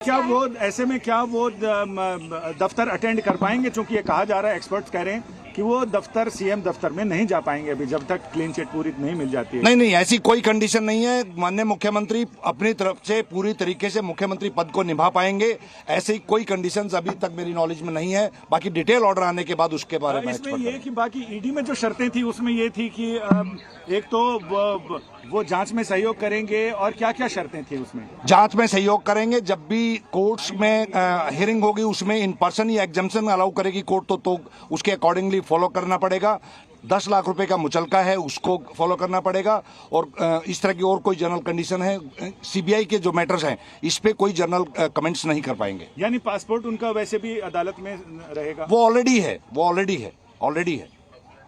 क्या वो ऐसे में क्या वो दफ्तर अटेंड कर पाएंगे? चूंकि ये कहा जा रहा है, एक्सपर्ट्स कह रहे हैं कि वो दफ्तर सीएम दफ्तर में नहीं जा पाएंगे अभी जब तक क्लीन चिट पूरी नहीं मिल जाती है। नहीं, ऐसी कोई कंडीशन नहीं है। माननीय मुख्यमंत्री अपनी तरफ से पूरी तरीके से मुख्यमंत्री पद को निभा पाएंगे। ऐसी कोई कंडीशंस अभी तक मेरी नॉलेज में नहीं है। बाकी डिटेल ऑर्डर आने के बाद उसके बारे में इसमें ये कि बाकी ईडी में जो शर्तें थी उसमें ये थी कि एक तो वो जांच में सहयोग करेंगे, और क्या क्या शर्तें थी उसमें? जांच में सहयोग करेंगे। जब भी कोर्ट्स में हियरिंग होगी उसमें in person he exemption allow करेगी कोर्ट, तो उसके अकॉर्डिंगली फॉलो करना पड़ेगा। 10 लाख रुपए का मुचलका है, उसको फॉलो करना पड़ेगा। और इस तरह की और कोई जनरल कंडीशन है, सीबीआई के जो मैटर्स हैं इस पे कोई जनरल कमेंट्स नहीं कर पाएंगे। यानी पासपोर्ट उनका वैसे भी अदालत में रहेगा? वो ऑलरेडी है।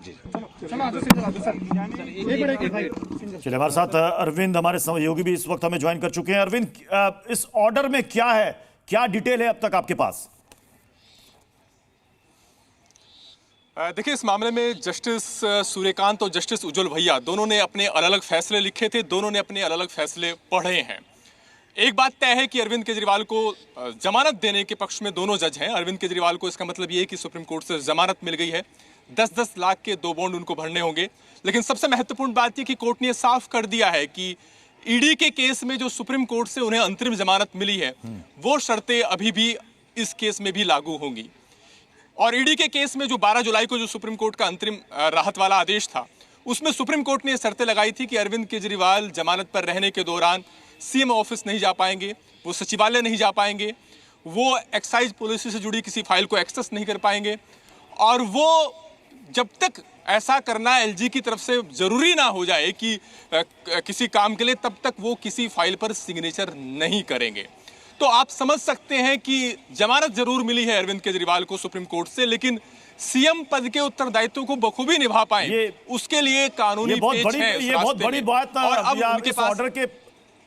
जी चलिए, हमारे साथ अरविंद हमारे सहयोगी भी इस वक्त हमें ज्वाइन कर चुके हैं। अरविंद, इस ऑर्डर में क्या है, क्या डिटेल है अब तक आपके पास? देखिए, इस मामले में जस्टिस सूर्यकांत और जस्टिस उज्जवल भैया दोनों ने अपने अलग अलग फैसले लिखे थे, दोनों ने अपने अलग अलग फैसले पढ़े हैं। एक बात तय है कि अरविंद केजरीवाल को जमानत देने के पक्ष में दोनों जज हैं। अरविंद केजरीवाल को इसका मतलब ये है कि सुप्रीम कोर्ट से जमानत मिल गई है। 10-10 लाख के 2 बॉन्ड उनको भरने होंगे। लेकिन सबसे महत्वपूर्ण बात यह कि कोर्ट ने साफ कर दिया है कि ईडी के केस में जो सुप्रीम कोर्ट से उन्हें अंतरिम जमानत मिली है वो शर्तें अभी भी इस केस में भी लागू होंगी। और ईडी के केस में जो 12 जुलाई को जो सुप्रीम कोर्ट का अंतरिम राहत वाला आदेश था, उसमें सुप्रीम कोर्ट ने शर्तें लगाई थी कि अरविंद केजरीवाल जमानत पर रहने के दौरान सीएम ऑफिस नहीं जा पाएंगे, वो सचिवालय नहीं जा पाएंगे, वो एक्साइज पॉलिसी से जुड़ी किसी फाइल को एक्सेस नहीं कर पाएंगे, और वो जब तक ऐसा करना एलजी की तरफ से जरूरी ना हो जाए कि किसी काम के लिए, तब तक वो किसी फाइल पर सिग्नेचर नहीं करेंगे। तो आप समझ सकते हैं कि जमानत जरूर मिली है अरविंद केजरीवाल को सुप्रीम कोर्ट से, लेकिन सीएम पद के उत्तरदायित्व को बखूबी निभा पाए उसके लिए कानूनी पेच है। ये बहुत बड़ी बात है। और अब उनके पास ऑर्डर के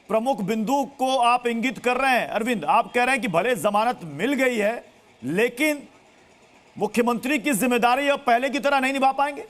प्रमुख बिंदु को आप इंगित कर रहे हैं अरविंद। आप कह रहे हैं कि भले जमानत मिल गई है लेकिन मुख्यमंत्री की जिम्मेदारी अब पहले की तरह नहीं निभा पाएंगे।